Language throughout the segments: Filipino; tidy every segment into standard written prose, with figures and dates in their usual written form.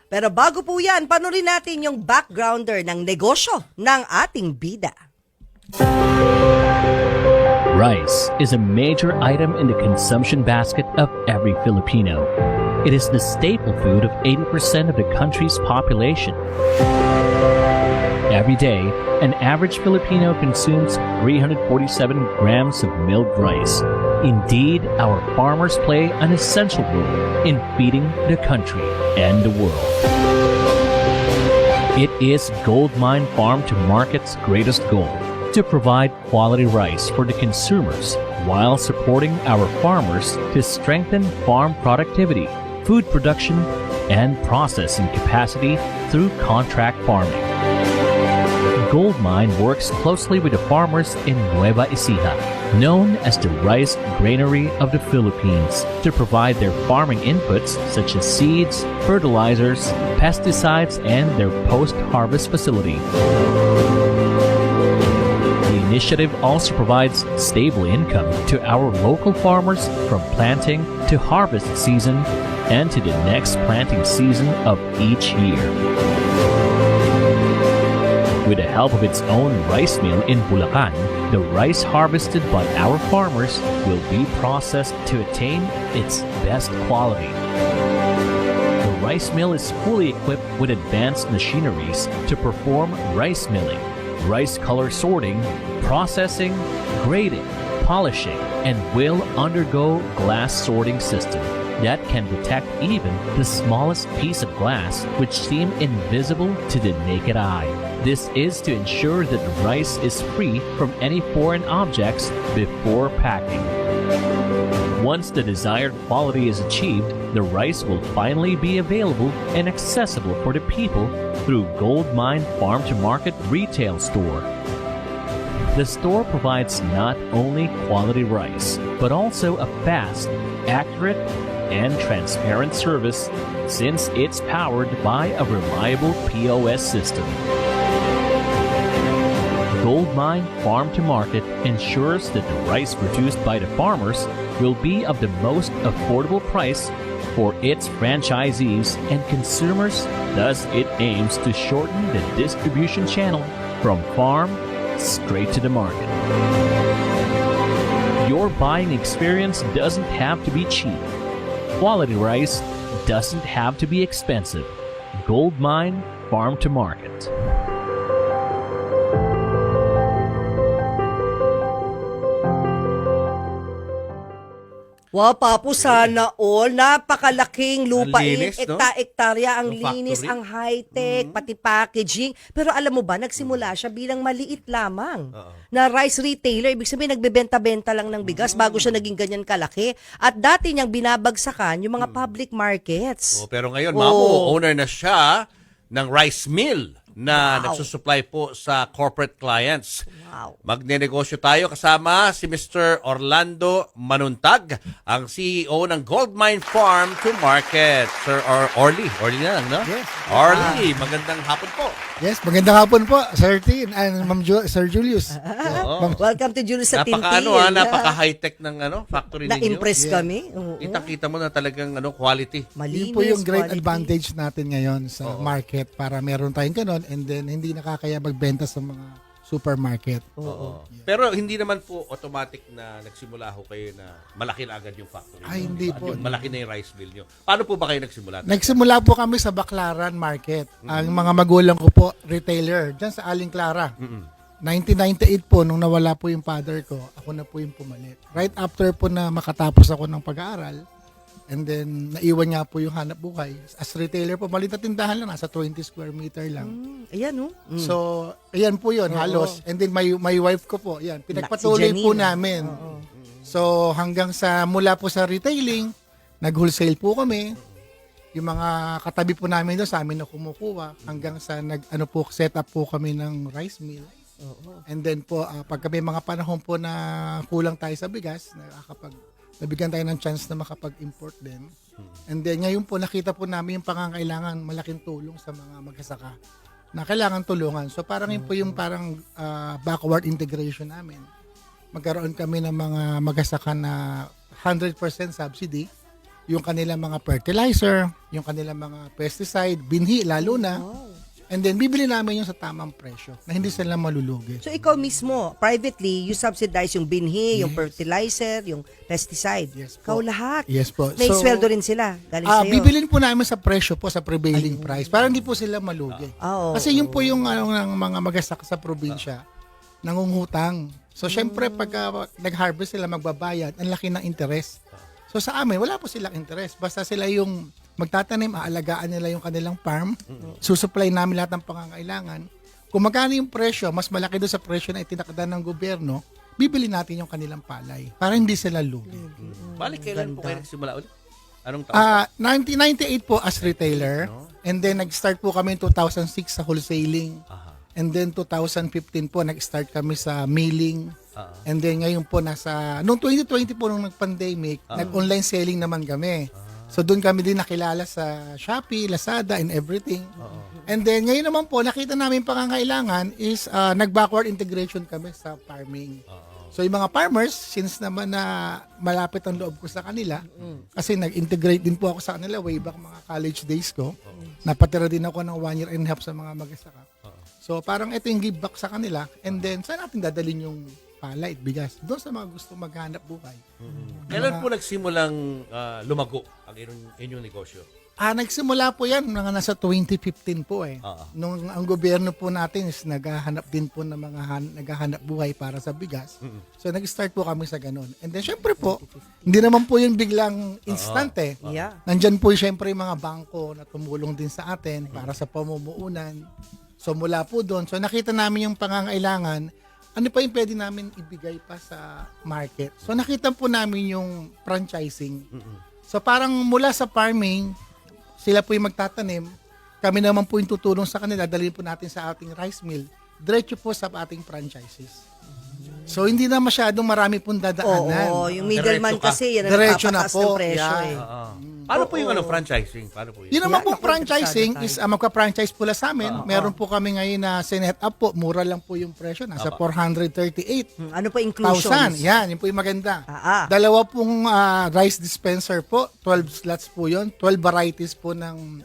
Pero bago po yan, panurin natin yung backgrounder ng negosyo ng ating bida. Rice is a major item in the consumption basket of every Filipino. It is the staple food of 80% of the country's population. Every day, an average Filipino consumes 347 grams of milled rice. Indeed, our farmers play an essential role in feeding the country and the world. It is Goldmine Farm to Market's greatest goal to provide quality rice for the consumers while supporting our farmers to strengthen farm productivity, food production, and processing capacity through contract farming. Goldmine works closely with the farmers in Nueva Ecija, known as the Rice Granary of the Philippines, to provide their farming inputs such as seeds, fertilizers, pesticides, and their post-harvest facility. The initiative also provides stable income to our local farmers from planting to harvest season and to the next planting season of each year. With the help of its own rice mill in Bulacan, the rice harvested by our farmers will be processed to attain its best quality. The rice mill is fully equipped with advanced machineries to perform rice milling, rice color sorting, processing, grading, polishing, and will undergo glass sorting system that can detect even the smallest piece of glass which seem invisible to the naked eye. This is to ensure that the rice is free from any foreign objects before packing. Once the desired quality is achieved, the rice will finally be available and accessible for the people through Goldmine Farm to Market retail store. The store provides not only quality rice, but also a fast, accurate, and transparent service since it's powered by a reliable POS system. Goldmine Farm to Market ensures that the rice produced by the farmers will be of the most affordable price for its franchisees and consumers, thus it aims to shorten the distribution channel from farm straight to the market. Your buying experience doesn't have to be cheap. Quality rice doesn't have to be expensive. Goldmine Farm to Market. Wow, Papu, sana all. Napakalaking lupain, linis, no? ektarya, ang Yung linis, factory. ang high-tech, pati packaging. Pero alam mo ba, nagsimula siya bilang maliit lamang na rice retailer. Ibig sabihin, nagbebenta-benta lang ng bigas bago siya naging ganyan kalaki. At dati niyang binabagsakan yung mga public markets. Oh, pero ngayon, Oh. Mamo, owner na siya ng rice mill na Wow. nagsusupply po sa corporate clients. Wow. Magnenegosyo tayo kasama si Mr. Orlando Manuntag, ang CEO ng Goldmine Farm to Market. Sir Orly. Orly na lang, no? Yes. Orly, magandang hapon po. Yes, magandang hapon po, Sir Tin and Sir Julius. Oo. Welcome to Julius sa Napaka Tintin. napaka-high-tech ng factory ninyo. Na-impress kami. Oo. Kita mo na talagang quality. Malinis, Yun po yung great quality. advantage natin ngayon sa market para meron tayong ganun and then hindi nakakaya magbenta sa mga supermarket. Oo. Pero hindi naman po automatic na nagsimula ho kayo na malaki na agad yung factory. Ay, nyo, hindi di ba? po. Yung malaki na yung rice mill nyo. Paano po ba kayo nagsimula? Nagsimula po kami sa Baclaran Market. Ang mga magulang ko po, retailer, dyan sa Aling Clara. 1998 po, nung nawala po yung father ko, ako na po yung pumalit. Right after po na makatapos ako ng pag-aaral, and then naiwan nga po yung hanap buhay. As retailer po, maliit na tindahan lang, nasa 20 square meter lang. Ayan, no? So, ayan po yun, halos. And then my wife ko po, ayan, pinagpatuloy Si po Janine. namin. So, hanggang sa, mula po sa retailing, nag-wholesale po kami. Yung mga katabi po namin doon, sa amin na kumukuha. Hanggang sa, set up po kami ng rice mill. And then po, pagka may mga panahon po na kulang tayo sa bigas, nabigyan tayo ng chance na makapag-import din. And then ngayon po nakita po namin yung pangangailangan, malaking tulong sa mga magsasaka na kailangan tulungan. So parang yun po yung parang backward integration namin. Magkaroon kami ng mga magsasaka na 100% subsidy, yung kanilang mga fertilizer, yung kanilang mga pesticide, binhi lalo na. And then bibili namin yung sa tamang presyo na hindi sila malulugi. So ikaw mismo, privately, you subsidize yung binhi, yung fertilizer, yung pesticide. Yes Ikaw po. lahat. Yes po. May So, sweldo rin sila. Galing sa'yo. bibilin po namin sa presyo po, sa prevailing price para hindi po sila malugi. Oo. Kasi yun po yung ng mga magasaka sa probinsya, nangungutang. So syempre pagka nag-harvest sila magbabayad, ang laki ng interest. So sa amin, wala po silang interest. Basta sila yung magtatanim, aalagaan nila yung kanilang farm, susupply namin lahat ng pangangailangan. Kung magkano yung presyo, mas malaki doon sa presyo na itinakda ng gobyerno, bibili natin yung kanilang palay para hindi sila lugi. Balik, kailan po kayo nagsimula ulit? Anong taon? 1998 po as retailer, and then nag-start po kami in 2006 sa wholesaling. And then 2015 po nag-start kami sa mailing. And then ngayon po noong 2020 po nung nag-pandemic, nag-online selling naman kami. So doon kami din nakilala sa Shopee, Lazada, and everything. And then ngayon naman po nakita namin pangangailangan is nag-backward integration kami sa farming. So yung mga farmers, since naman na malapit ang loob ko sa kanila, kasi nag-integrate din po ako sa kanila way back mga college days ko. Napatira din ako ng 1 year and a half sa mga magasaka. So parang ito yung give back sa kanila, and then saan natin dadalhin yung palay at bigas? Doon sa mga gusto maghanap buhay. Kailan po nagsimulang lumago ang inyong negosyo? Nagsimula po yan mga nasa 2015 po eh. Oo. Nung ang gobyerno po natin is naghahanap din po ng mga naghahanap buhay para sa bigas. So nag-start po kami sa ganun. And then syempre po, hindi naman po yung biglang instant eh. Yeah. Nandyan po syempre yung mga bangko na tumulong din sa atin para sa pamumuunan. So mula po doon, so nakita namin yung pangangailangan, ano pa yung pwede namin ibigay pa sa market. So nakita po namin yung franchising. So parang mula sa farming, sila po yung magtatanim, kami naman po yung tutulong sa kanila, dalhin po natin sa ating rice mill, diretso po sa ating franchises. So hindi na masyadong marami pong dadaanan. Oo, yung middleman Diretso ka. kasi, yan ang Diretso na nagpapataas po. ng presyo Yeah. eh. Paano po yung franchising? Paano po yun? Yun naman Yan, po ako, franchising interesado is magka-franchise pula sa amin. Meron po kami ngayon na sinet up po. Mura lang po yung presyo. Nasa 438,000. Ano pa inclusions? Yan, yun po yung maganda. Dalawa Dalawa pong rice dispenser po. 12 slots po yun. 12 varieties po ng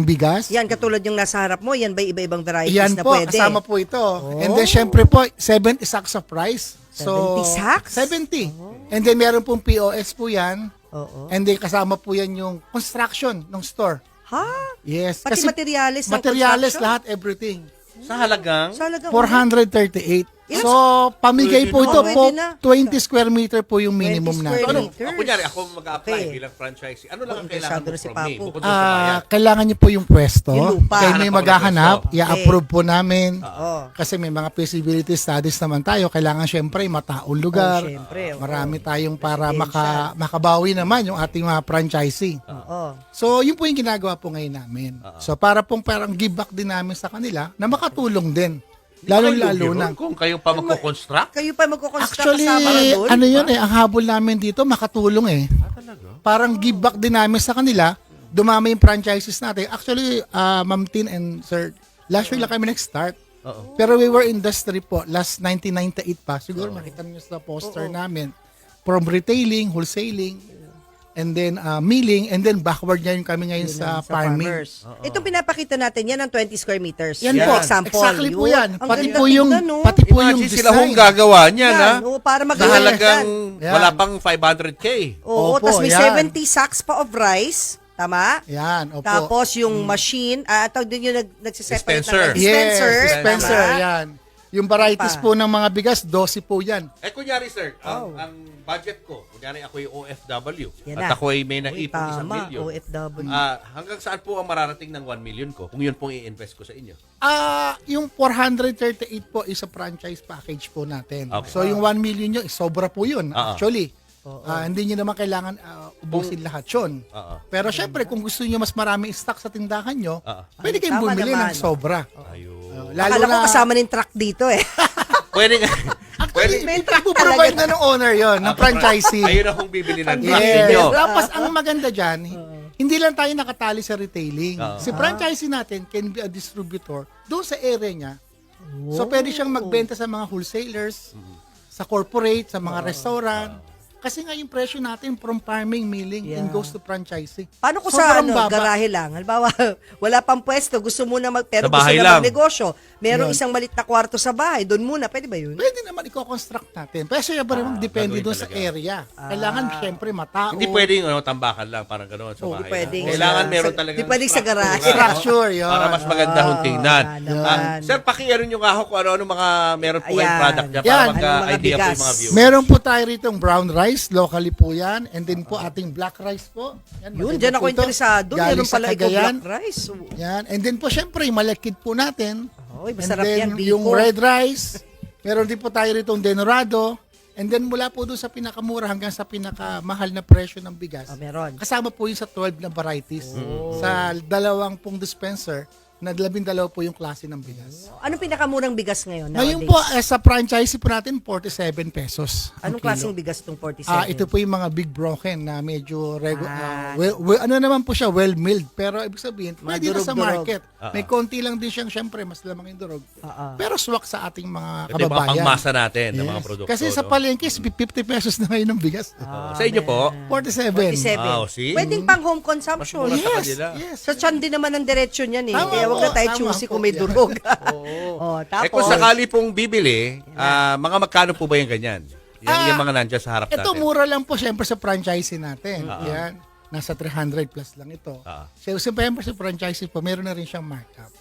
bigas. Yan, katulad yung nasa harap mo, yan ba iba-ibang varieties Yan na po, pwede? kasama po ito. And then syempre po, 70 sacks of rice. 70 sacks? 70. And then meron pong POS po yan. Oo. And then kasama po yan yung construction ng store. Ha? Yes. Pati materyales ng materials construction? lahat, everything. Sa halagang? Sa halagang 438. Ilan- So, pamigay po ito Pwede po, na. 20 square meter po yung minimum 20 natin. square Ano? meters. Kunyari, ako mag-a-apply Okay. bilang franchisee. Ano lang ang Interesado kailangan mo na si from me? Papo. Bukod doon sa bayan. Kailangan niyo po yung pwesto. Yung lupa. Kayo may Hanap ako ng maghahanap, pwesto. i-approve po namin. Oo. Kasi may mga feasibility studies naman tayo. Kailangan syempre mataong lugar. syempre, oo. Marami tayong para makabawi naman yung ating mga franchisee. Oo. So, yun po yung ginagawa po ngayon namin. So, para pong parang give back din namin sa kanila na makatulong din. Lalo-lalo na. Kung kayo pa magko-construct? Kayo pa magkukonstruct Actually, kasama na doon? ano yun ang habol namin dito, makatulong eh. Parang give back din namin sa kanila, dumami yung franchises natin. Actually, Ma'am Tin and Sir, last year lang kami nag-start. Pero we were industry po, last 1998 pa. Siguro makita niyo sa poster namin. From retailing, wholesaling, and then milling, and then backward ngayon kami ngayon sa farming. farmers. Itong pinapakita natin, yan ang 20 square meters. Yan Yung po, example. exactly po yan. Ang Pati ganda po yung, tingnan, no? pati po yung Imagine sila hong design. gagawa niyan, ha? Yan, para Sa magawa halagang Yan. wala pang 500K. Oo, Opo, tapos may yan. 70 sacks pa of rice. Tama? Yan, opo. Tapos yung machine, tawag din yung nagsiseparate Dispenser. ng dispenser. Yes, dispenser, Tama? yan. Yung varieties Pa. po ng mga bigas, 12 po yan. Kunyari, sir, ang budget ko, kunyari ako'y OFW, Yan at na. ako'y may Uy, naipong 1 tama, million. OFW. Hanggang saan po ang mararating ng 1 million ko kung yun pong i-invest ko sa inyo? Yung 438 po is a franchise package po natin. Okay. So yung 1 million nyo, sobra po yun actually. Oo. Hindi nyo naman kailangan ubusin lahat yun. Pero syempre, kung gusto nyo mas maraming stock sa tindahan nyo, pwede kayong Tama bumili naman. ng sobra. Ayun. Lalo Akala ko na, kasama ng truck dito eh. Pwede nga. actually, May truck provide talaga. na ng owner yon ng franchisee. Ayun akong bibili ng truck Yes. ninyo. Tapos ang maganda dyan, hindi lang tayo nakatali sa retailing. Si franchisee natin can be a distributor doon sa area niya. So pwede siyang magbenta sa mga wholesalers, sa corporate, sa mga restaurant. Kasi nga yung presyo natin from farming, milling, and goes to franchising. Paano kung sa Sobrang baba. garahe lang? Halimbawa, wala pang pwesto, gusto mo na pero Sa gusto bahay na lang. magnegosyo. Merong Yun. isang malit na kwarto sa bahay, doon muna, pwede ba yun? Pwede naman i-construct natin. Pero syempre, depende gagawin doon sa talaga. area. Kailangan syempre matao. Hindi pwedeng tambakan lang, parang gano'n sa Oo, bahay. Hindi pwedeng. Kailangan Sa- meron talaga. Hindi pwedeng sa garage. Structure, yun. Para mas maganda hong tingnan. naman. Sir, pakiaron nyo nga ako kung ano mga meron po kayong Ayan. product niya para Yan. Anong mga magka-idea po bigas? yung mga viewers. Meron po tayo rito brown rice, locally po yan. And then po ating black rice po. Yan, Yun, maganda dyan ako po ito. interesado. Galing Meron sa pala ikaw Cagayan. black rice. Yan. And then po syempre, yung malakid po natin. Oy, And masarap then yan. yung Biko. red rice. Meron din po tayo rito denorado. And then mula po doon sa pinakamura hanggang sa pinakamahal na presyo ng bigas. Meron. Kasama po yung sa 12 na varieties. Sa 20 dispenser, na 12 po yung klase ng bigas. Anong pinakamurang bigas ngayon? Ngayon nowadays? po, sa franchise po natin, 47 pesos. ang Anong kilo. klaseng bigas itong 47? Ito po yung mga big broken na medyo ano naman po siya, well-milled. Pero ibig sabihin, Mga pwede na sa durog-durog. market. May konti lang din siyang, syempre, mas lamang yung durog. Pero swak sa ating mga Ito yung mga kababayan. pangmasa natin ng mga Yes. produkto. Kasi sa no? palengke, 50 pesos na ngayon ng bigas. Sa inyo po, 47. 47. Wow, see? Pwedeng pang home mas consumption. mura sa Yes, kanila. yes. Sa tiyan din naman ang diretsyo niyan eh. Tama Kaya wag na po, tayo tama choosy po. kung may durog. Tapos, Kung sakali pong bibili, mga magkano po ba yung ganyan? Yung mga nandyan sa harap Ito natin. mura lang po syempre sa franchising natin. Yan. Nasa 300 plus lang ito. So, siyempre sa franchising po, meron na rin siyang markup.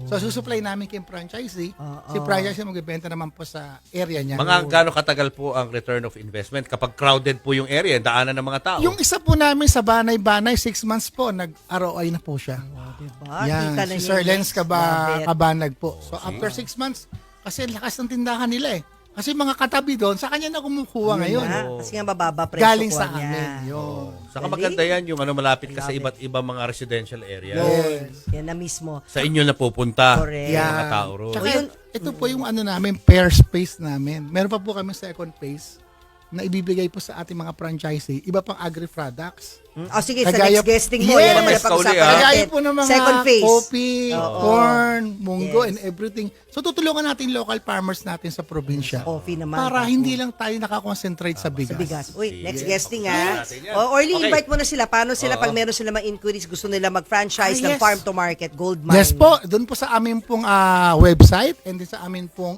So, susupply namin kay franchisee. Si franchisee magbibenta naman po sa area niya. Mga gaano katagal po ang return of investment kapag crowded po yung area, daanan ng mga tao? Yung isa po namin sa Banay-Banay, 6 months po, nag-ROI na po siya. diba? Yan, Kita na si niya Sir yung Lenz next profit. Kabanag po. So, after 6 months, kasi lakas ng tindahan nila eh. Kasi mga katabi doon, sa kanya na kumukuha ngayon. Kasi nga bababa presyo Galing ko sa niya. amin. Yun. Saka maganda yan yung malapit ka sa iba't ibang mga residential area. Yes. Yan na mismo. Sa inyo na pupunta Correct. yung Yan. mga tao ro. Tsaka ito po yung ano namin, pair space namin. Meron pa po kami second phase na ibibigay po sa ating mga franchisee. Iba pang agri-products. Sige, sa Kagaya- next guesting mo, Yes, yan naman ang kauli, pag-usapan ah. Kagaya natin. po ng mga Second phase. coffee, corn, munggo, Yes. and everything. So tutulungan natin local farmers natin sa probinsya. Coffee naman. Para Tapos, hindi lang tayo nakakonsentrate sa bigas. sa bigas. Uy, next Sige. guesting Okay, ha. natin yan. Orly, Okay. invite mo na sila. Paano sila pag meron sila mga inquiries, gusto nila mag-franchise ng yes. farm to market, gold mine? Yes po, doon po sa amin pong website and din sa amin pong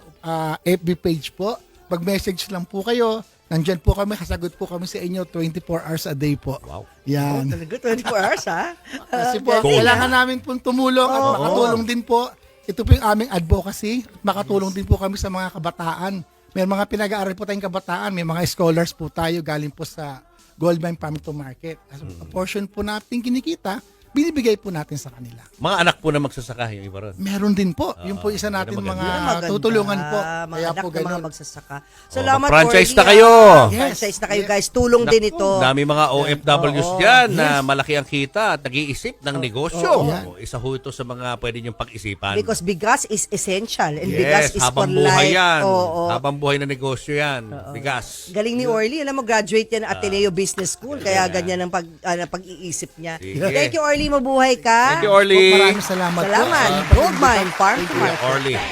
FB page po. Mag-message lang po kayo. Nandyan po kami, kasagot po kami sa inyo 24 hours a day po. Wow. Yan. Talaga, 24 hours ha? Kasi po, Gold. kailangan namin pong tumulong at makatulong din po. Ito po yung aming advocacy. At makatulong din po kami sa mga kabataan. May mga pinag-aaral po tayong kabataan. May mga scholars po tayo galing po sa Gold Mine Farm to Market. As a portion po natin kinikita, binibigay po natin sa kanila. Mga anak po na magsasaka yung iba ron. Meron din po. Yung po isa natin maganda. mga Maganda. tutulungan po. Mga Kaya anak po ng mga ganun. magsasaka. Salamat, mag-franchise Orly, na kayo. Yes. Franchise na kayo, guys. Tulong din ito. Dami mga OFWs Oo. dyan na malaki ang kita at nag-iisip ng negosyo. Yan. Isa ho ito sa mga pwede niyong pag-isipan. Because bigas is essential and yes, bigas is for habang buhay life. yan. Oo. Habang buhay na negosyo yan. Bigas. Galing ni Orly. Alam mo, graduate yan Ateneo Business School. Kaya ganyan ang pag-iisip niya. Sige. Thank you, Orly. Mabuhay ka. Thank you, Orly. Maraming salamat po. Salamat. Gold Mine Farm to Kuya Market. Orly.